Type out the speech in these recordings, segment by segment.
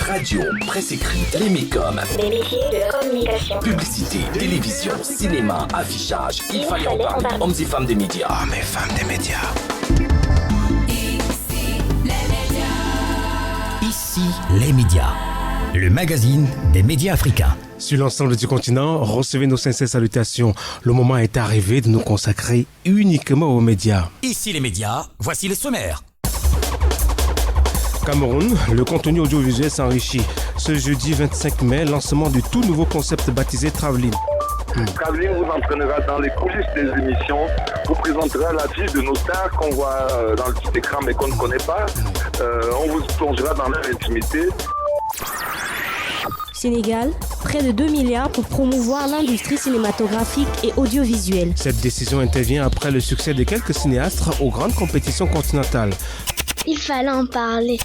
radio, presse écrite, télémécom, des métiers de la communication, publicité, télévision, cinéma, affichage. Il fallait en parler. Hommes et femmes des médias. Hommes et femmes des médias. Ici les médias. Le magazine des médias africains. Sur l'ensemble du continent, recevez nos sincères salutations. Le moment est arrivé de nous consacrer uniquement aux médias. Ici les médias, voici les sommaires. Cameroun, le contenu audiovisuel s'enrichit. Ce jeudi 25 mai, lancement du tout nouveau concept baptisé Traveling. Traveling vous entraînera dans les coulisses des émissions, vous présentera la vie de nos stars qu'on voit dans le petit écran mais qu'on ne connaît pas. On vous plongera dans leur intimité. Sénégal, près de 2 milliards pour promouvoir l'industrie cinématographique et audiovisuelle. Cette décision intervient après le succès de quelques cinéastes aux grandes compétitions continentales. Il fallait en parler.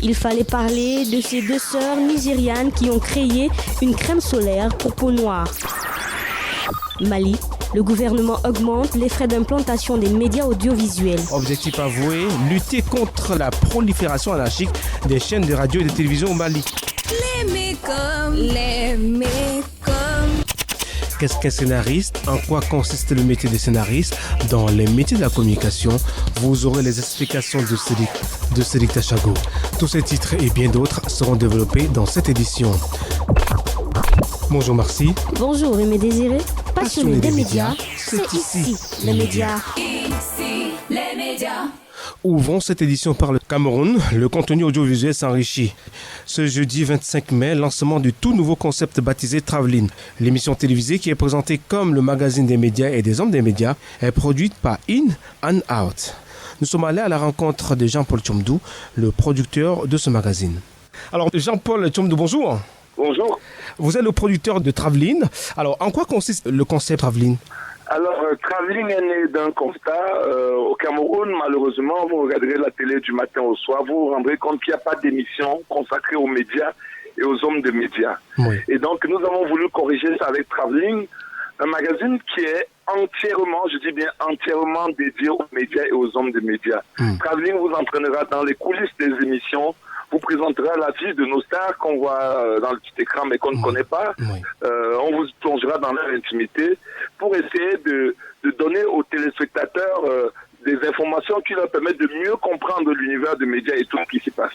Il fallait parler de ces deux sœurs nigérianes qui ont créé une crème solaire pour peau noire. Mali, le gouvernement augmente les frais d'implantation des médias audiovisuels. Objectif avoué, lutter contre la prolifération anarchique des chaînes de radio et de télévision au Mali. Les mécom. Qu'est-ce qu'un scénariste? En quoi consiste le métier de scénariste? Dans les métiers de la communication, vous aurez les explications de Cédric Tachago. Tous ces titres et bien d'autres seront développés dans cette édition. Bonjour Marcy. Bonjour Aimé Désiré. Passionné des médias, c'est ici les médias. Ici les médias. Ouvrons cette édition par le Cameroun. Le contenu audiovisuel s'enrichit. Ce jeudi 25 mai, lancement du tout nouveau concept baptisé Traveling. L'émission télévisée qui est présentée comme le magazine des médias et des hommes des médias est produite par In and Out. Nous sommes allés à la rencontre de Jean-Paul Tchomdou, le producteur de ce magazine. Alors Jean-Paul Tchomdou, bonjour. Bonjour. Vous êtes le producteur de Traveling. Alors en quoi consiste le concept Traveling? Alors, Traveling est né d'un constat. Au Cameroun, malheureusement, vous regarderez la télé du matin au soir, vous vous rendrez compte qu'il n'y a pas d'émission consacrée aux médias et aux hommes de médias. Oui. Et donc, nous avons voulu corriger ça avec Traveling, un magazine qui est entièrement, je dis bien entièrement dédié aux médias et aux hommes de médias. Traveling vous entraînera dans les coulisses des émissions, vous présentera la vie de nos stars qu'on voit dans le petit écran mais qu'on ne connaît pas. On vous plongera dans leur intimité pour essayer de donner aux téléspectateurs des informations qui leur permettent de mieux comprendre l'univers des médias et tout ce qui s'y passe.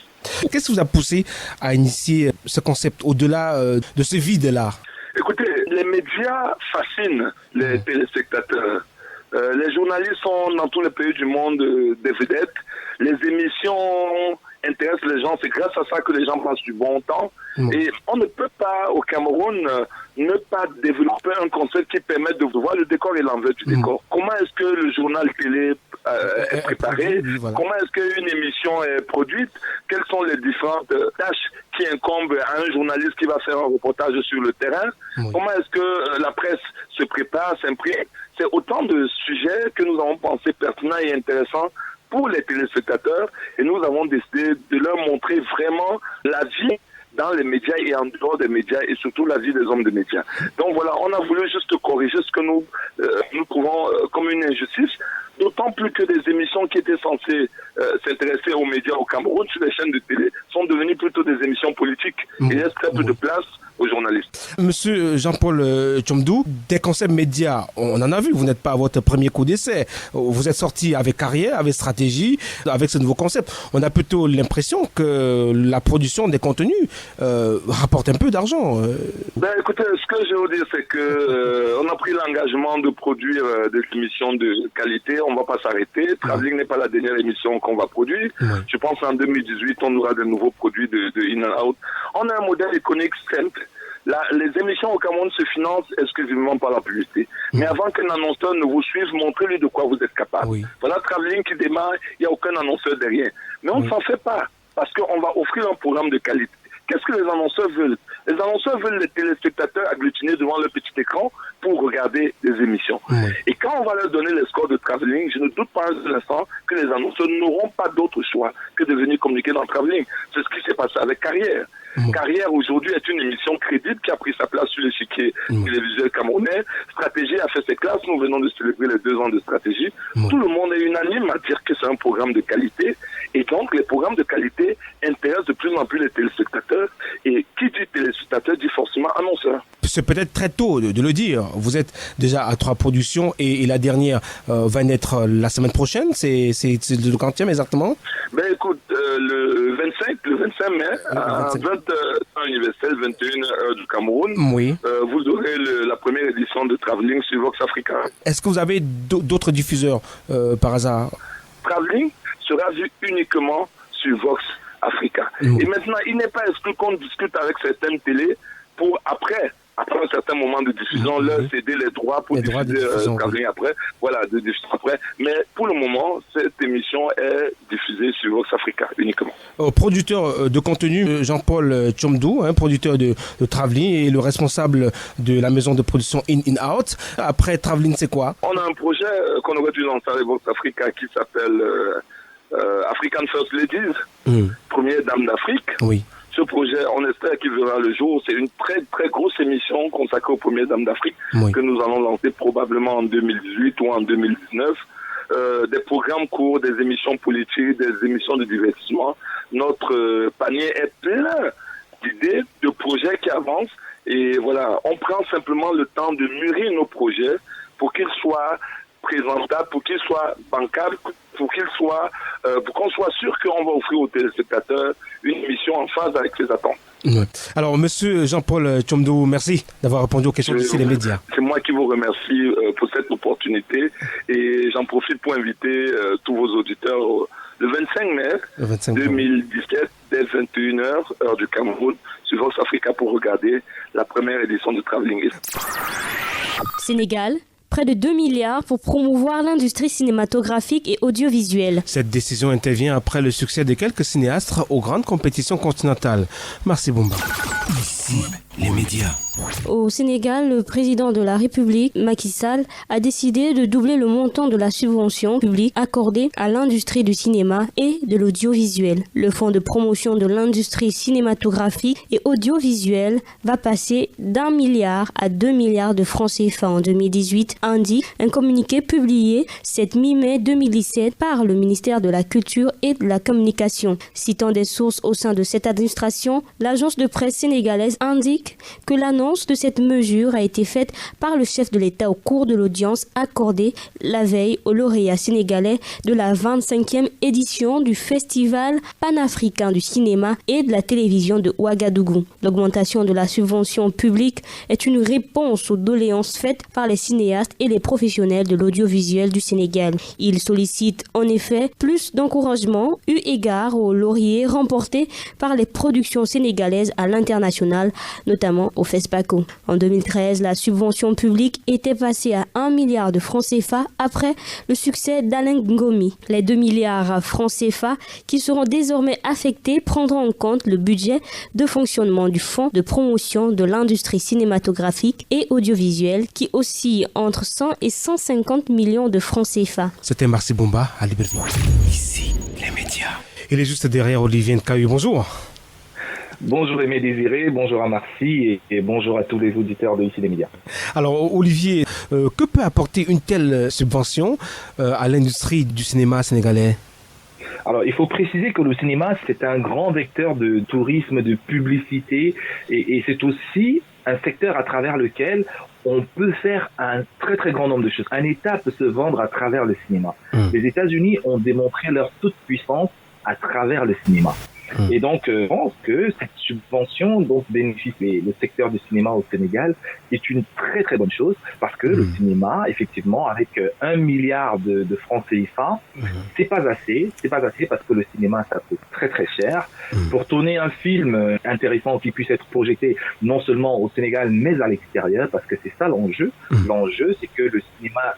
Qu'est-ce qui vous a poussé à initier ce concept au-delà de ce vide-là? Écoutez, les médias fascinent les téléspectateurs. Les journalistes sont dans tous les pays du monde des vedettes. Les émissions intéressent les gens. C'est grâce à ça que les gens passent du bon temps. Et on ne peut pas, au Cameroun, ne pas développer un concept qui permette de voir le décor et l'envers du décor. Comment est-ce que le journal télé est préparé? Voilà. Comment est-ce qu'une émission est produite? Quelles sont les différentes tâches qui incombent à un journaliste qui va faire un reportage sur le terrain? Comment est-ce que la presse se prépare, s'imprime? C'est autant de sujets que nous avons pensé pertinents et intéressants pour les téléspectateurs, et nous avons décidé de leur montrer vraiment la vie dans les médias et en dehors des médias, et surtout la vie des hommes de médias. Donc voilà, on a voulu juste corriger ce que nous trouvons comme une injustice, d'autant plus que des émissions qui étaient censées s'intéresser aux médias au Cameroun sur les chaînes de télé sont devenues plutôt des émissions politiques. Il laisse très peu de place aux journalistes. Monsieur Jean-Paul Tchomdou, des concepts médias, on en a vu, vous n'êtes pas à votre premier coup d'essai. Vous êtes sorti avec carrière, avec stratégie, avec ce nouveau concept. On a plutôt l'impression que la production des contenus rapporte un peu d'argent. Écoutez, ce que je veux dire, c'est que on a pris l'engagement de produire des émissions de qualité. On ne va pas s'arrêter. Traveling n'est pas la dernière émission qu'on va produire. Je pense qu'en 2018, on aura de nouveaux produits de In and Out. On a un modèle économique simple. Les émissions au Cameroun se financent exclusivement par la publicité. Mais avant qu'un annonceur ne vous suive, montrez-lui de quoi vous êtes capable. Voilà Traveling qui démarre, il n'y a aucun annonceur derrière. Mais on ne s'en fait pas, parce qu'on va offrir un programme de qualité. Qu'est-ce que les annonceurs veulent? Les annonceurs veulent les téléspectateurs agglutinés devant leur petit écran pour regarder des émissions. Et quand on va leur donner les scores de Traveling, je ne doute pas un instant que les annonceurs n'auront pas d'autre choix que de venir communiquer dans Traveling. C'est ce qui s'est passé avec Carrière. Carrière aujourd'hui est une émission crédible qui a pris sa place sur l'échiquier télévisuel camerounais. Stratégie a fait ses classes. Nous venons de célébrer les 2 ans de stratégie. Tout le monde est unanime à dire que c'est un programme de qualité Et donc, les programmes de qualité intéressent de plus en plus les téléspectateurs. Et qui dit téléspectateur dit forcément annonceur. C'est peut-être très tôt de le dire. Vous êtes déjà à 3 productions et la dernière va naître la semaine prochaine. C'est le quantième exactement? Ben écoute, le 25 mai, à 20h universel, 21h du Cameroun, oui. Vous aurez la première édition de Travelling sur Vox Africa. Est-ce que vous avez d'autres diffuseurs par hasard? Travelling sera vu uniquement sur Vox Africa. Et maintenant, il n'est pas exclu qu'on discute avec certaines télés pour après un certain moment de diffusion, leur céder les droits pour diffuser Travelling après. Voilà, de diffuser après. Mais pour le moment, cette émission est diffusée sur Vox Africa uniquement. Producteur de contenu, Jean-Paul Tchomdou, producteur de Travelling et le responsable de la maison de production In Out. Après Travelling, c'est quoi? On a un projet qu'on aurait dû lancer avec Vox Africa qui s'appelle African First Ladies, première dame d'Afrique. Oui. Ce projet, on espère qu'il verra le jour. C'est une très très grosse émission consacrée aux premières dames d'Afrique que nous allons lancer probablement en 2018 ou en 2019. Des programmes courts, des émissions politiques, des émissions de divertissement. Notre panier est plein d'idées, de projets qui avancent. Et voilà, on prend simplement le temps de mûrir nos projets pour qu'ils soient présentables, pour qu'ils soient bancables, pour qu'on soit sûr qu'on va offrir aux téléspectateurs une émission en phase avec ses attentes. Ouais. Alors, monsieur Jean-Paul Tchomdou, merci d'avoir répondu aux questions d'ici les médias. C'est moi qui vous remercie pour cette opportunité et j'en profite pour inviter tous vos auditeurs le 25 mai 2017, dès 21h, heure du Cameroun, sur Vox Africa pour regarder la première édition de Travelling. Sénégal, près de 2 milliards pour promouvoir l'industrie cinématographique et audiovisuelle. Cette décision intervient après le succès de quelques cinéastes aux grandes compétitions continentales. Merci Boumba. Ici, les médias. Au Sénégal, le président de la République, Macky Sall, a décidé de doubler le montant de la subvention publique accordée à l'industrie du cinéma et de l'audiovisuel. Le fonds de promotion de l'industrie cinématographique et audiovisuelle va passer d'1 milliard à 2 milliards de francs CFA en 2018, indique un communiqué publié cette mi-mai 2017 par le ministère de la Culture et de la Communication. Citant des sources au sein de cette administration, l'agence de presse sénégalaise indique que l'annonce de cette mesure a été faite par le chef de l'État au cours de l'audience accordée la veille aux lauréats sénégalais de la 25e édition du Festival panafricain du cinéma et de la télévision de Ouagadougou. L'augmentation de la subvention publique est une réponse aux doléances faites par les cinéastes et les professionnels de l'audiovisuel du Sénégal. Il sollicite en effet plus d'encouragement eu égard aux lauriers remportés par les productions sénégalaises à l'international, notamment au FESPACO. En 2013, la subvention publique était passée à 1 milliard de francs CFA après le succès d'Alain Ngomi. Les 2 milliards francs CFA qui seront désormais affectés prendront en compte le budget de fonctionnement du fonds de promotion de l'industrie cinématographique et audiovisuelle qui oscille entre 100 et 150 millions de francs CFA. C'était Marcy Boumba à Libreville. Ici, les médias. Il est juste derrière Olivier Nkayu. Bonjour. Bonjour Aimé Désiré, bonjour à Marcy et bonjour à tous les auditeurs de Ici les médias. Alors Olivier, que peut apporter une telle subvention à l'industrie du cinéma sénégalais ? Alors, il faut préciser que le cinéma, c'est un grand vecteur de tourisme, de publicité et c'est aussi un secteur à travers lequel on peut faire un très très grand nombre de choses. Un État peut se vendre à travers le cinéma. Les États-Unis ont démontré leur toute puissance à travers le cinéma. Et donc, je pense que cette subvention dont bénéficie le secteur du cinéma au Sénégal est une très très bonne chose parce que le cinéma, effectivement, avec 1 milliard de francs CFA, c'est pas assez parce que le cinéma, ça coûte très très cher. Pour tourner un film intéressant qui puisse être projeté non seulement au Sénégal mais à l'extérieur, parce que c'est ça l'enjeu. L'enjeu, c'est que le cinéma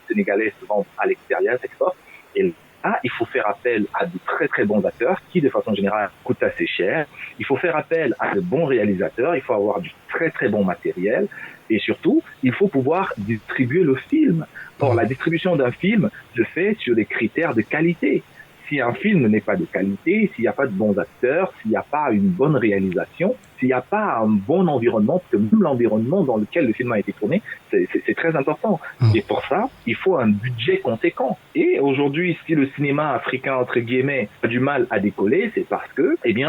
sénégalais se vende à l'extérieur, s'exporte, et il faut faire appel à de très très bons acteurs qui, de façon générale, coûtent assez cher. Il faut faire appel à de bons réalisateurs. Il faut avoir du très très bon matériel. Et surtout, il faut pouvoir distribuer le film. Or, la distribution d'un film se fait sur des critères de qualité. si un film n'est pas de qualité, s'il n'y a pas de bons acteurs, s'il n'y a pas une bonne réalisation, s'il n'y a pas un bon environnement, parce que même l'environnement dans lequel le film a été tourné, c'est très important. Et pour ça, il faut un budget conséquent. Et aujourd'hui, si le cinéma africain, entre guillemets, a du mal à décoller, c'est parce que, il n'y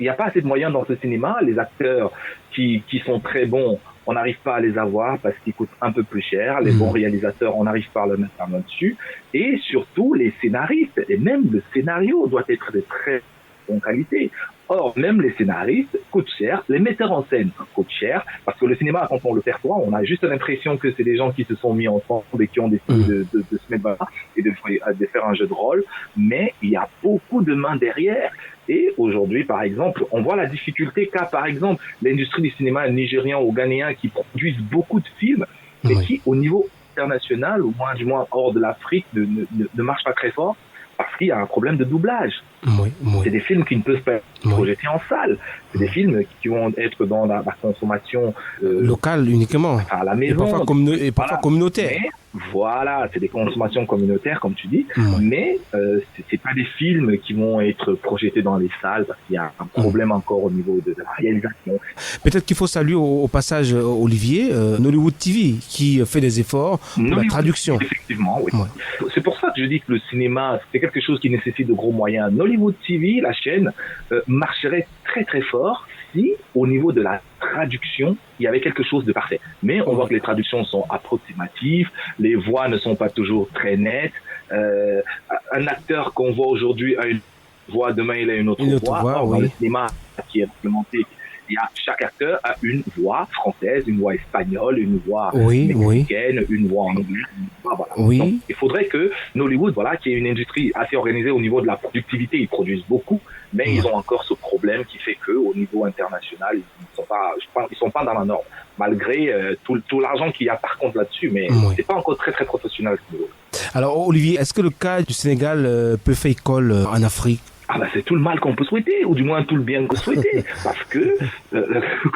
a pas assez de moyens dans ce cinéma. Les acteurs qui sont très bons, on n'arrive pas à les avoir parce qu'ils coûtent un peu plus cher. Les bons réalisateurs, on n'arrive pas à le mettre la main dessus. Et surtout, les scénaristes, et même le scénario doit être de très bonne qualité. Or, même les scénaristes coûtent cher, les metteurs en scène coûtent cher, parce que le cinéma, quand on le perçoit, on a juste l'impression que c'est des gens qui se sont mis ensemble et qui ont décidé de se mettre là et de faire un jeu de rôle, mais il y a beaucoup de mains derrière. Et aujourd'hui, par exemple, on voit la difficulté qu'a, par exemple, l'industrie du cinéma nigérian ou ghanéen qui produisent beaucoup de films, mais qui, au niveau international, ou moins du moins hors de l'Afrique, ne marchent pas très fort, parce qu'il y a un problème de doublage. C'est des films qui ne peuvent pas être projetés en salle. C'est des films qui vont être dans la consommation locale uniquement, à la maison, et parfois communautaire. Mais, voilà, c'est des consommations communautaires, comme tu dis, mais c'est pas des films qui vont être projetés dans les salles parce qu'il y a un problème encore au niveau de la réalisation. Peut-être qu'il faut saluer au passage Olivier, Nollywood TV, qui fait des efforts pour la traduction. Effectivement, oui. C'est pour ça que je dis que le cinéma, c'est quelque chose qui nécessite de gros moyens. Nollywood TV, la chaîne, marcherait très très fort si, au niveau de la traduction, il y avait quelque chose de parfait. Mais on voit que les traductions sont approximatives, les voix ne sont pas toujours très nettes. Un acteur qu'on voit aujourd'hui a une voix, demain il a une autre voix. Dans le cinéma qui est implémenté, chaque acteur a une voix française, une voix espagnole, une voix mexicaine, une voix en anglais. Voilà. Donc, il faudrait que Nollywood, qui est une industrie assez organisée au niveau de la productivité, ils produisent beaucoup, mais ils ont encore ce problème qui fait que au niveau international, ils sont pas dans la norme, malgré tout l'argent qu'il y a par contre là-dessus, mais c'est pas encore très très professionnel. Alors Olivier, est-ce que le cas du Sénégal peut faire école en Afrique? C'est tout le mal qu'on peut souhaiter, ou du moins tout le bien qu'on peut souhaiter, parce que,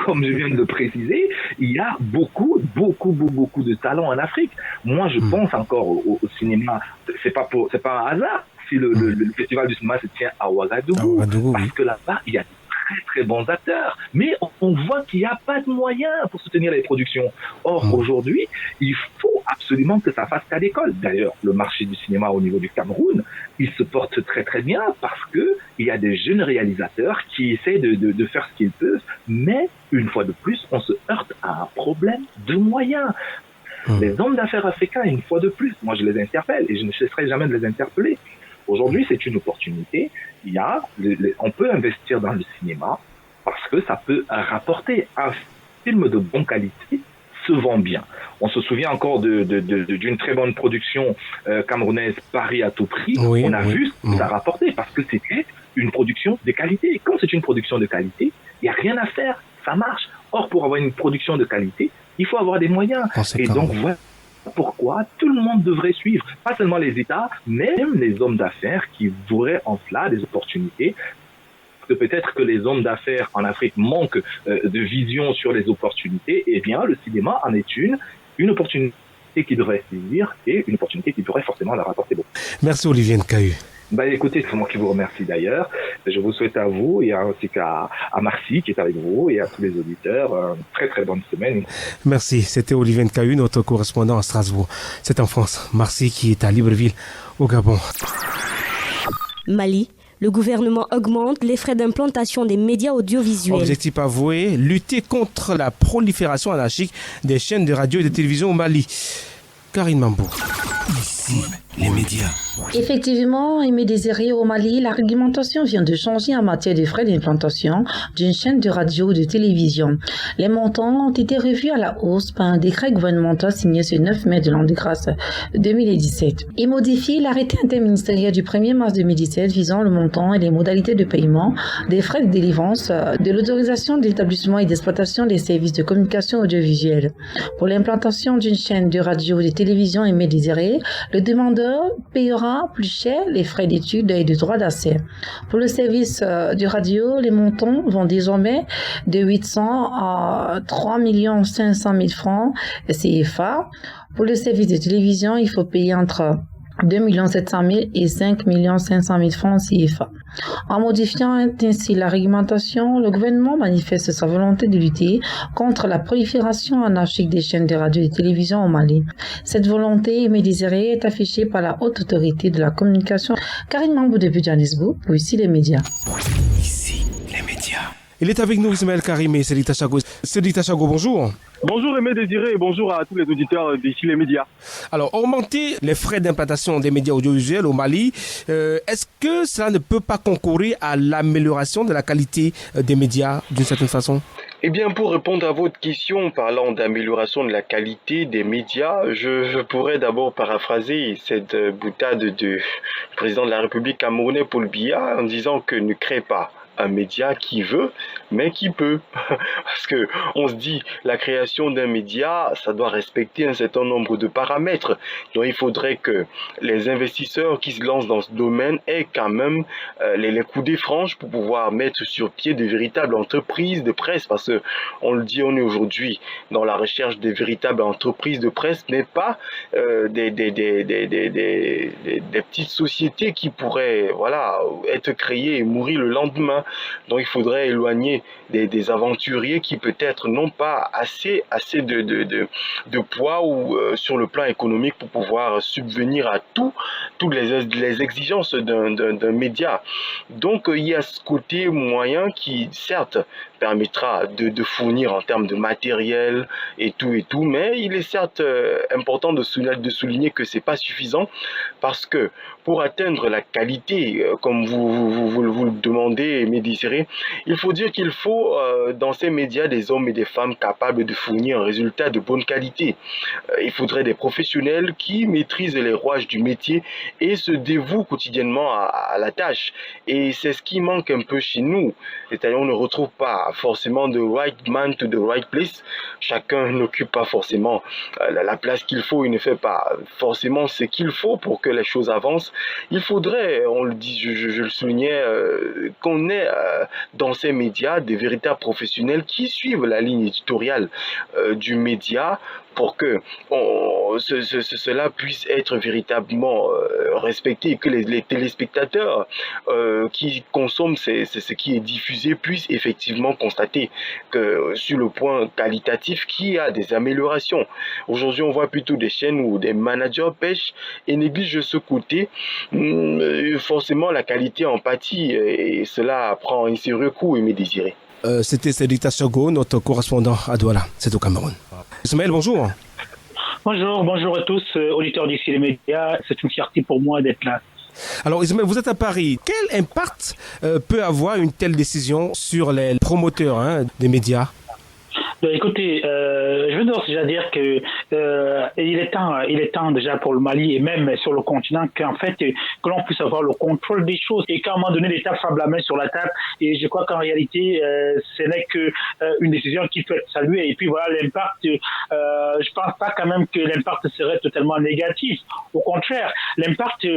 comme je viens de le préciser, il y a beaucoup de talents en Afrique. Moi, je pense encore au cinéma. C'est pas un hasard si le festival du cinéma se tient à Ouagadougou, parce que là-bas, il y a très très bons acteurs, mais on voit qu'il n'y a pas de moyens pour soutenir les productions. Or, aujourd'hui, il faut absolument que ça fasse cas d'école. D'ailleurs, le marché du cinéma au niveau du Cameroun, il se porte très très bien parce que il y a des jeunes réalisateurs qui essaient de faire ce qu'ils peuvent, mais une fois de plus, on se heurte à un problème de moyens. Les hommes d'affaires africains, une fois de plus, moi je les interpelle et je ne cesserai jamais de les interpeller. Aujourd'hui, c'est une opportunité. On peut investir dans le cinéma parce que ça peut rapporter. Un film de bonne qualité se vend bien. On se souvient encore d'une très bonne production camerounaise, Paris à tout prix. On a vu ce que ça rapportait parce que c'était une production de qualité. Et quand c'est une production de qualité, il n'y a rien à faire, ça marche. Or, pour avoir une production de qualité, il faut avoir des moyens. Et donc, voilà pourquoi tout le monde devrait suivre, pas seulement les États, mais même les hommes d'affaires qui voudraient en cela des opportunités. Que peut-être que les hommes d'affaires en Afrique manquent de vision sur les opportunités, eh bien le cinéma en est une opportunité qui devrait saisir et une opportunité qui pourrait forcément leur apporter beaucoup. Merci Olivier Nkayu. Écoutez, c'est moi qui vous remercie d'ailleurs. Je vous souhaite à vous et ainsi qu'à Marcy qui est avec vous et à tous les auditeurs une très très bonne semaine. Merci. C'était Olivier Nkayu, notre correspondant à Strasbourg. C'est en France. Marcy qui est à Libreville, au Gabon. Mali. Le gouvernement augmente les frais d'implantation des médias audiovisuels. Objectif avoué, lutter contre la prolifération anarchique des chaînes de radio et de télévision au Mali. Karine Mambo. Ici, les médias. Effectivement, Aimé Désiré, au Mali, la réglementation vient de changer en matière de frais d'implantation d'une chaîne de radio ou de télévision. Les montants ont été revus à la hausse par un décret gouvernemental signé ce 9 mai de l'an de grâce 2017. Il modifie l'arrêté interministériel du 1er mars 2017 visant le montant et les modalités de paiement des frais de délivrance de l'autorisation d'établissement et d'exploitation des services de communication audiovisuelle. Pour l'implantation d'une chaîne de radio ou de télévision Aimé Désiré, le demandeur payera plus cher les frais d'études et de droit d'accès. Pour le service de radio, les montants vont désormais de 800 à 3 500 000 francs CFA. Pour le service de télévision, il faut payer entre 2 700 000 et 5 500 000 francs CFA. En modifiant ainsi la réglementation, le gouvernement manifeste sa volonté de lutter contre la prolifération anarchique des chaînes de radio et de télévision au Mali. Cette volonté aimée désirée est affichée par la haute autorité de la communication, Karine Mambou depuis Johannesburg, pour ici les médias. Ici, les médias. Il est avec nous, Ismaël Karim et Sedita Chago. Sedita Chago, bonjour. Bonjour Aimé Désiré et bonjour à tous les auditeurs d'ici les médias. Alors, augmenter les frais d'implantation des médias audiovisuels au Mali, est-ce que cela ne peut pas concourir à l'amélioration de la qualité des médias d'une certaine façon ? Eh bien, pour répondre à votre question, parlant d'amélioration de la qualité des médias, je pourrais d'abord paraphraser cette boutade du président de la République camerounais Paul Biya en disant que ne crée pas un média qui veut, mais qui peut. Parce que on se dit, la création d'un média, ça doit respecter un certain nombre de paramètres. Donc il faudrait que les investisseurs qui se lancent dans ce domaine aient quand même les coudées franches pour pouvoir mettre sur pied de véritables entreprises de presse. Parce que on le dit, on est aujourd'hui dans la recherche des véritables entreprises de presse, mais pas des petites sociétés qui pourraient être créées et mourir le lendemain. Donc il faudrait éloigner des aventuriers qui peut-être n'ont pas assez de poids ou sur le plan économique pour pouvoir subvenir à toutes les exigences d'un média. Donc il y a ce côté moyen qui certes permettra de fournir en termes de matériel et tout, mais il est certes important de souligner que c'est pas suffisant parce que pour atteindre la qualité, comme vous le demandez, Médicéré, il faut dire qu'il faut dans ces médias des hommes et des femmes capables de fournir un résultat de bonne qualité. Il faudrait des professionnels qui maîtrisent les rouages du métier et se dévouent quotidiennement à la tâche. Et c'est ce qui manque un peu chez nous. C'est-à-dire on ne retrouve pas forcément the right man to the right place. Chacun n'occupe pas forcément la place qu'il faut. Il ne fait pas forcément ce qu'il faut pour que les choses avancent. Il faudrait, on le dit, je le soulignais, qu'on ait dans ces médias des véritables professionnels qui suivent la ligne éditoriale du média pour que cela puisse être véritablement respecté et que les téléspectateurs qui consomment ce qui est diffusé puissent effectivement constater que sur le point qualitatif qu'il y a des améliorations. Aujourd'hui, on voit plutôt des chaînes où des managers pêchent et négligent ce côté. Forcément, la qualité en pâtit et cela prend un sérieux coup, et mes désirés. C'était Sedita Chago, notre correspondant à Douala, c'est au Cameroun. Ismaël, bonjour. Bonjour à tous, auditeurs d'ici les médias. C'est une fierté pour moi d'être là. Alors Ismaël, vous êtes à Paris. Quel impact peut avoir une telle décision sur les promoteurs des médias ? Écoutez, je veux déjà dire que il est temps déjà pour le Mali et même sur le continent que l'on puisse avoir le contrôle des choses et qu'à un moment donné l'État frappe la main sur la table. Et je crois qu'en réalité, ce n'est que une décision qui peut être saluée. Et puis voilà, l'impact. Je pense pas quand même que l'impact serait totalement négatif. Au contraire, l'impact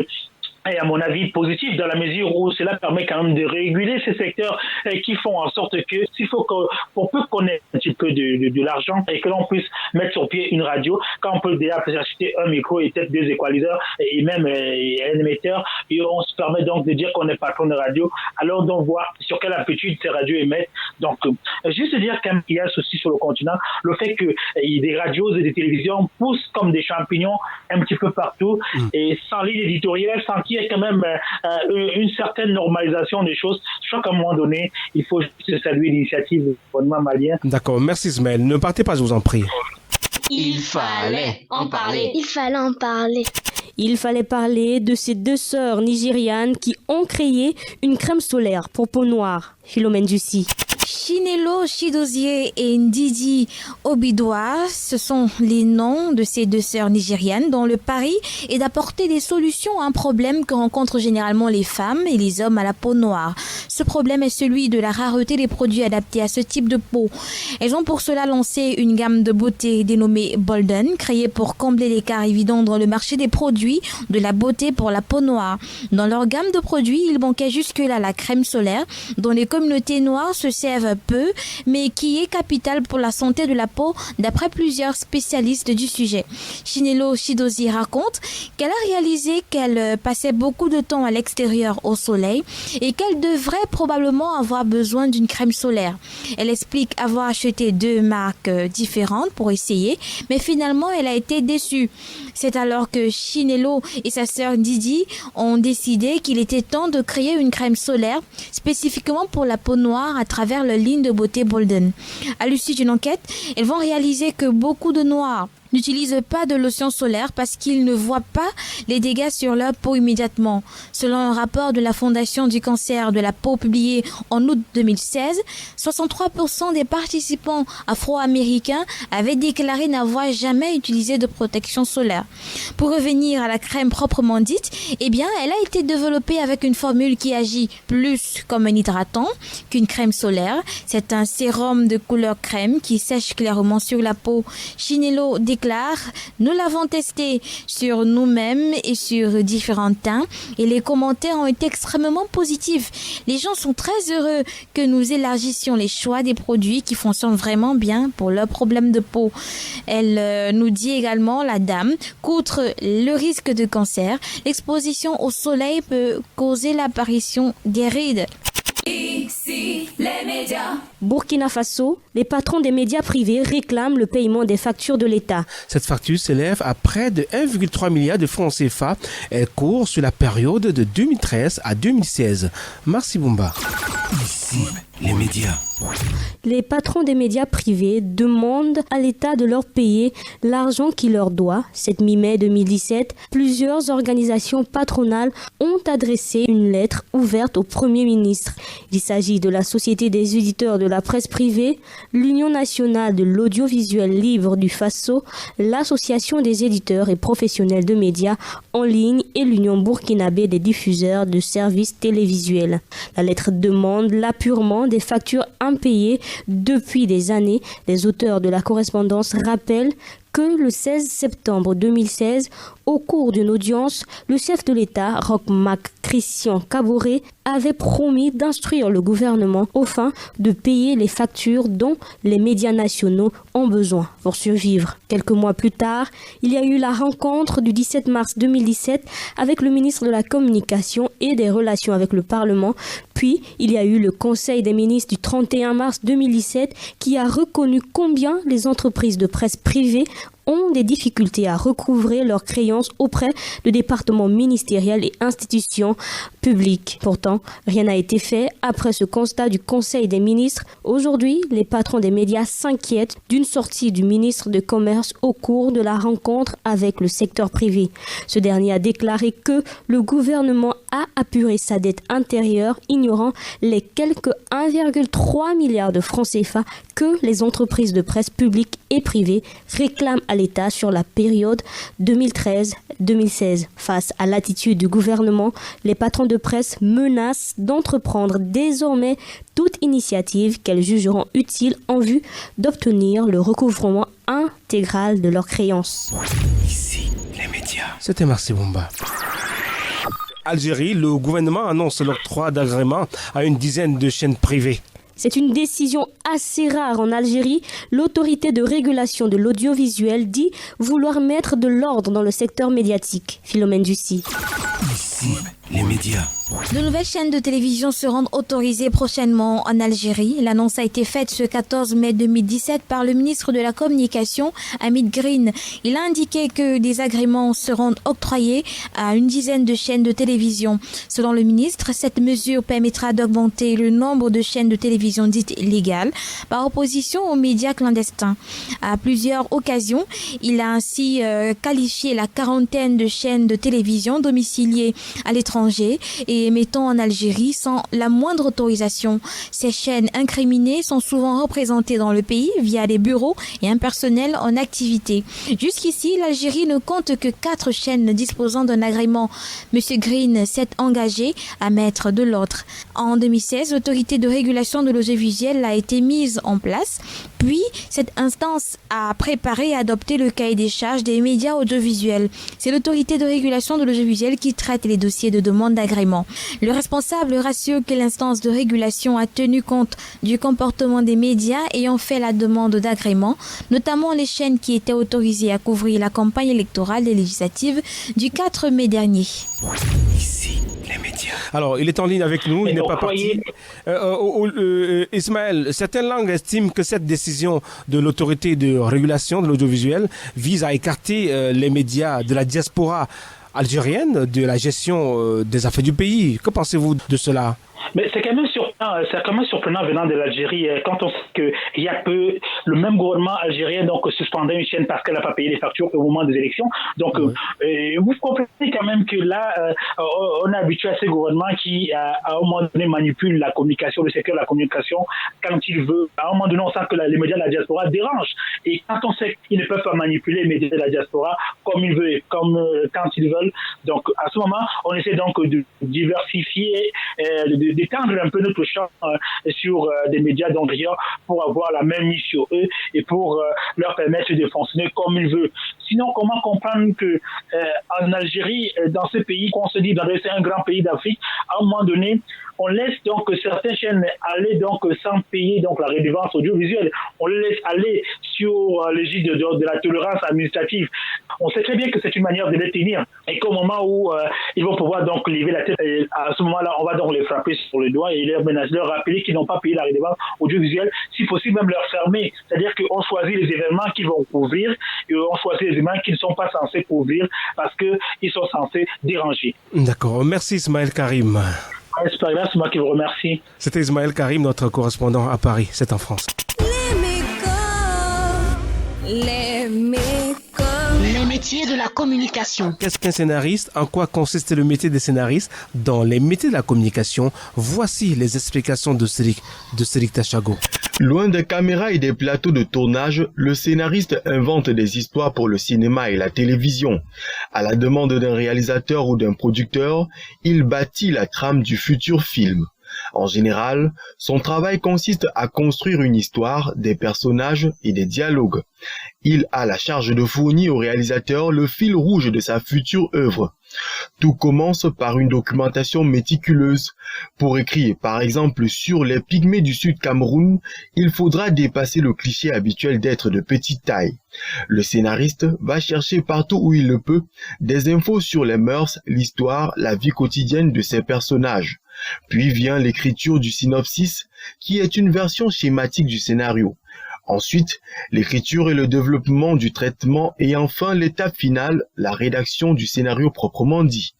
est à mon avis positif dans la mesure où cela permet quand même de réguler ces secteurs qui font en sorte que s'il faut qu'on peut connaître un petit peu de l'argent et que l'on puisse mettre sur pied une radio, quand on peut déjà acheter un micro et peut-être 2 équaliseurs et même un émetteur, et on se permet donc de dire qu'on est patron de radio, alors donc voir sur quelle amplitude ces radios émettent. Donc juste dire qu'il y a ceci sur le continent, le fait que des radios et des télévisions poussent comme des champignons un petit peu partout et sans ligne éditoriale, sans qu'il y ait quand même une certaine normalisation des choses. Je crois qu'à un moment donné, il faut juste saluer l'initiative du gouvernement malien. D'accord, merci Ismaël. Ne partez pas, je vous en prie. Il fallait en parler. Il fallait en parler. Il fallait parler de ces 2 sœurs nigérianes qui ont créé une crème solaire pour peau noire. Philomène Jussi. Chinelo Chidozie et Ndidi Obidoa, ce sont les noms de ces 2 sœurs nigérianes dont le pari est d'apporter des solutions à un problème que rencontrent généralement les femmes et les hommes à la peau noire. Ce problème est celui de la rareté des produits adaptés à ce type de peau. Elles ont pour cela lancé une gamme de beauté dénommée Bolden, créée pour combler l'écart évident dans le marché des produits de la beauté pour la peau noire. Dans leur gamme de produits, il manquait jusque-là la crème solaire, dont les communautés noires se servent peu, mais qui est capitale pour la santé de la peau d'après plusieurs spécialistes du sujet. Chinelo Chidozie raconte qu'elle a réalisé qu'elle passait beaucoup de temps à l'extérieur au soleil et qu'elle devrait probablement avoir besoin d'une crème solaire. Elle explique avoir acheté 2 marques différentes pour essayer, mais finalement elle a été déçue. C'est alors que Chinelo et sa sœur Didi ont décidé qu'il était temps de créer une crème solaire spécifiquement pour la peau noire à travers la ligne de beauté Bolden. À l'issue d'une enquête, elles vont réaliser que beaucoup de noirs n'utilisent pas de lotion solaire parce qu'ils ne voient pas les dégâts sur leur peau immédiatement. Selon un rapport de la Fondation du cancer de la peau publié en août 2016, 63% des participants afro-américains avaient déclaré n'avoir jamais utilisé de protection solaire. Pour revenir à la crème proprement dite, elle a été développée avec une formule qui agit plus comme un hydratant qu'une crème solaire. C'est un sérum de couleur crème qui sèche clairement sur la peau. Chinelo déclare: nous l'avons testé sur nous-mêmes et sur différents teints et les commentaires ont été extrêmement positifs. Les gens sont très heureux que nous élargissions les choix des produits qui fonctionnent vraiment bien pour leurs problèmes de peau. Elle nous dit également, la dame, qu'outre le risque de cancer, l'exposition au soleil peut causer l'apparition des rides. Ici, les médias. Burkina Faso, les patrons des médias privés réclament le paiement des factures de l'État. Cette facture s'élève à près de 1,3 milliard de francs CFA. Elle court sur la période de 2013 à 2016. Merci Bumba. Ici, les médias. Les patrons des médias privés demandent à l'État de leur payer l'argent qu'il leur doit. Cette mi-mai 2017, plusieurs organisations patronales ont adressé une lettre ouverte au Premier ministre. Il s'agit de la Société des éditeurs de la presse privée, l'Union nationale de l'audiovisuel libre du Faso, l'Association des éditeurs et professionnels de médias en ligne et l'Union burkinabé des diffuseurs de services télévisuels. La lettre demande l'appurement des factures impayées depuis des années. Les auteurs de la correspondance rappellent que le 16 septembre 2016, au cours d'une audience, le chef de l'État, Roch-Marc Christian Kaboré, avait promis d'instruire le gouvernement aux fins de payer les factures dont les médias nationaux ont besoin pour survivre. Quelques mois plus tard, il y a eu la rencontre du 17 mars 2017 avec le ministre de la Communication et des Relations avec le Parlement. Puis, il y a eu le Conseil des ministres du 31 mars 2017 qui a reconnu combien les entreprises de presse privées ont des difficultés à recouvrer leurs créances auprès de départements ministériels et institutions publiques. Pourtant, rien n'a été fait après ce constat du Conseil des ministres. Aujourd'hui, les patrons des médias s'inquiètent d'une sortie du ministre de Commerce au cours de la rencontre avec le secteur privé. Ce dernier a déclaré que le gouvernement a apuré sa dette intérieure, ignorant les quelques 1,3 milliard de francs CFA que les entreprises de presse publiques et privées réclament à l'État sur la période 2013-2016. Face à l'attitude du gouvernement, les patrons de presse menacent d'entreprendre désormais toute initiative qu'elles jugeront utile en vue d'obtenir le recouvrement intégral de leurs créances. Ici, les médias. C'était Merci Bumba. Algérie, le gouvernement annonce l'octroi d'agrément à une dizaine de chaînes privées. C'est une décision assez rare en Algérie. L'autorité de régulation de l'audiovisuel dit vouloir mettre de l'ordre dans le secteur médiatique. Philomène Dussi. Ici, les médias. De nouvelles chaînes de télévision seront autorisées prochainement en Algérie. L'annonce a été faite ce 14 mai 2017 par le ministre de la Communication, Hamid Green. Il a indiqué que des agréments seront octroyés à une dizaine de chaînes de télévision. Selon le ministre, cette mesure permettra d'augmenter le nombre de chaînes de télévision dites légales par opposition aux médias clandestins. À plusieurs occasions, il a ainsi qualifié la quarantaine de chaînes de télévision domiciliées à l'étranger et émettant en Algérie sans la moindre autorisation. Ces chaînes incriminées sont souvent représentées dans le pays via des bureaux et un personnel en activité. Jusqu'ici, l'Algérie ne compte que 4 chaînes disposant d'un agrément. Monsieur Green s'est engagé à mettre de l'ordre. En 2016, l'autorité de régulation de l'audiovisuel a été mise en place. Puis, cette instance a préparé et adopté le cahier des charges des médias audiovisuels. C'est l'autorité de régulation de l'audiovisuel qui traite les dossiers de demande d'agrément. Le responsable rassure que l'instance de régulation a tenu compte du comportement des médias ayant fait la demande d'agrément, notamment les chaînes qui étaient autorisées à couvrir la campagne électorale des législatives du 4 mai dernier. Ici, les médias. Alors, il est en ligne avec nous, il n'est pas parti. Ismaël, certaines langues estiment que cette décision de l'autorité de régulation de l'audiovisuel vise à écarter les médias de la diaspora algérienne de la gestion des affaires du pays. Que pensez-vous de cela ? Mais c'est quand même surprenant venant de l'Algérie quand on sait qu'il y a peu le même gouvernement algérien donc suspendait une chaîne parce qu'elle n'a pas payé les factures au moment des élections. Donc vous comprenez quand même que là on est habitué à ces gouvernements qui à un moment donné manipulent la communication, le secteur de la communication quand il veut. À un moment donné on sent que les médias de la diaspora dérangent et quand on sait qu'ils ne peuvent pas manipuler les médias de la diaspora comme ils veulent, comme quand ils veulent. Donc à ce moment on essaie donc de diversifier, d'étendre un peu notre champ sur des médias d'Andria pour avoir la même mission eux et pour leur permettre de fonctionner comme ils veulent. Sinon, comment comprendre que en Algérie, dans ce pays qu'on se dit c'est un grand pays d'Afrique, à un moment donné, on laisse donc certaines chaînes aller donc sans payer donc la redevance audiovisuelle. On les laisse aller sur l'égide de la tolérance administrative. On sait très bien que c'est une manière de les tenir et qu'au moment où ils vont pouvoir donc lever la tête, à ce moment-là, on va donc les frapper sur le doigt et leur rappeler qu'ils n'ont pas payé la redevance audiovisuelle, si possible même leur fermer. C'est-à-dire qu'on choisit les événements qu'ils vont couvrir et on choisit les événements qu'ils ne sont pas censés couvrir parce qu'ils sont censés déranger. D'accord. Merci Ismaël Karim. C'est pas grave, c'est moi qui vous remercie. C'était Ismaël Karim, notre correspondant à Paris. C'est en France. Les métiers de la communication. Qu'est-ce qu'un scénariste ? En quoi consiste le métier de scénariste dans les métiers de la communication ? Voici les explications de Cédric Tachago. Loin des caméras et des plateaux de tournage, le scénariste invente des histoires pour le cinéma et la télévision. À la demande d'un réalisateur ou d'un producteur, il bâtit la trame du futur film. En général, son travail consiste à construire une histoire, des personnages et des dialogues. Il a la charge de fournir au réalisateur le fil rouge de sa future œuvre. Tout commence par une documentation méticuleuse. Pour écrire, par exemple, sur les pygmées du Sud Cameroun, il faudra dépasser le cliché habituel d'être de petite taille. Le scénariste va chercher partout où il le peut des infos sur les mœurs, l'histoire, la vie quotidienne de ses personnages. Puis vient l'écriture du synopsis, qui est une version schématique du scénario. Ensuite, l'écriture et le développement du traitement et enfin l'étape finale, la rédaction du scénario proprement dit.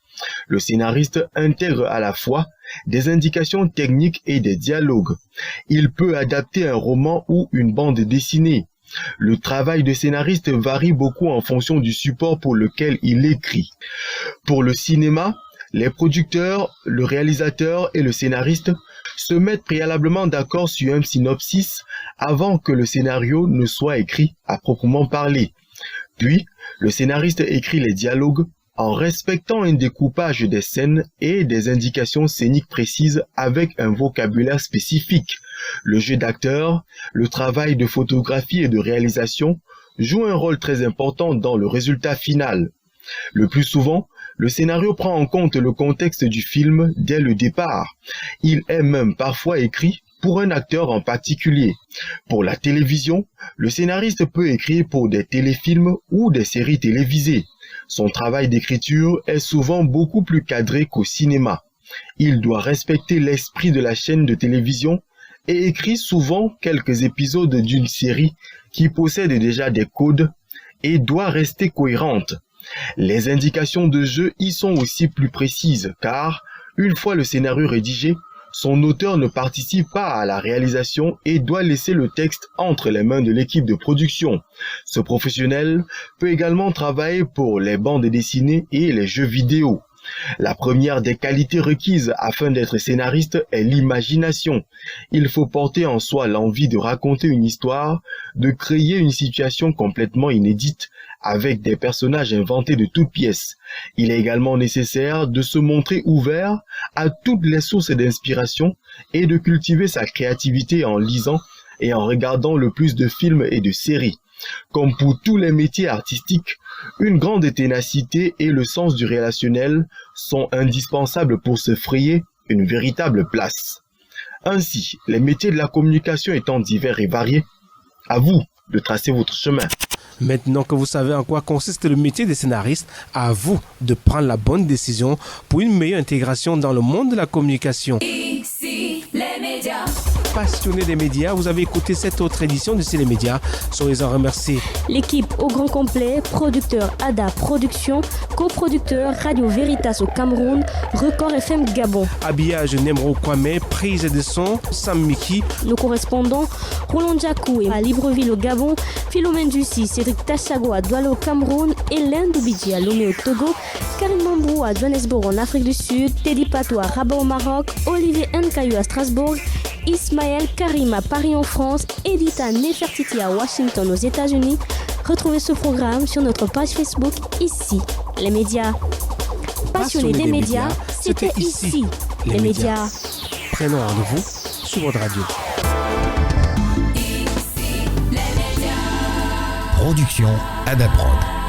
Le scénariste intègre à la fois des indications techniques et des dialogues. Il peut adapter un roman ou une bande dessinée. Le travail de scénariste varie beaucoup en fonction du support pour lequel il écrit. Pour le cinéma, les producteurs, le réalisateur et le scénariste se mettent préalablement d'accord sur un synopsis avant que le scénario ne soit écrit à proprement parler. Puis, le scénariste écrit les dialogues en respectant un découpage des scènes et des indications scéniques précises avec un vocabulaire spécifique. Le jeu d'acteur, le travail de photographie et de réalisation jouent un rôle très important dans le résultat final. Le plus souvent, le scénario prend en compte le contexte du film dès le départ. Il est même parfois écrit pour un acteur en particulier. Pour la télévision, le scénariste peut écrire pour des téléfilms ou des séries télévisées. Son travail d'écriture est souvent beaucoup plus cadré qu'au cinéma. Il doit respecter l'esprit de la chaîne de télévision et écrit souvent quelques épisodes d'une série qui possède déjà des codes et doit rester cohérente. Les indications de jeu y sont aussi plus précises car, une fois le scénario rédigé, son auteur ne participe pas à la réalisation et doit laisser le texte entre les mains de l'équipe de production. Ce professionnel peut également travailler pour les bandes dessinées et les jeux vidéo. La première des qualités requises afin d'être scénariste est l'imagination. Il faut porter en soi l'envie de raconter une histoire, de créer une situation complètement inédite avec des personnages inventés de toutes pièces. Il est également nécessaire de se montrer ouvert à toutes les sources d'inspiration et de cultiver sa créativité en lisant et en regardant le plus de films et de séries. Comme pour tous les métiers artistiques, une grande ténacité et le sens du relationnel sont indispensables pour se frayer une véritable place. Ainsi, les métiers de la communication étant divers et variés, à vous de tracer votre chemin. Maintenant que vous savez en quoi consiste le métier des scénaristes, à vous de prendre la bonne décision pour une meilleure intégration dans le monde de la communication. Ici, les médias. Passionnés des médias, vous avez écouté cette autre édition de Ici les médias. Soyez-en remerciés. L'équipe au grand complet, producteur Ada Productions, coproducteur Radio Veritas au Cameroun, Record FM Gabon. Habillage Nemro Kwame, prise de son Sam Miki. Nos correspondants Roland Djakoué à Libreville au Gabon, Philomène Dussi, Cédric Tassago à Douala au Cameroun, Hélène Doubidji à Lomé au Togo, Karim Mambrou à Johannesburg en Afrique du Sud, Teddy Patou à Rabat au Maroc, Olivier Nkayou à Strasbourg, Ismaël Karim à Paris en France, Edita Nefertiti à Washington aux États-Unis. Retrouvez ce programme sur notre page Facebook Ici, les médias. Passionnés des médias, c'était Ici, les médias. Prenons rendez-vous sur votre radio. Production Adaprod.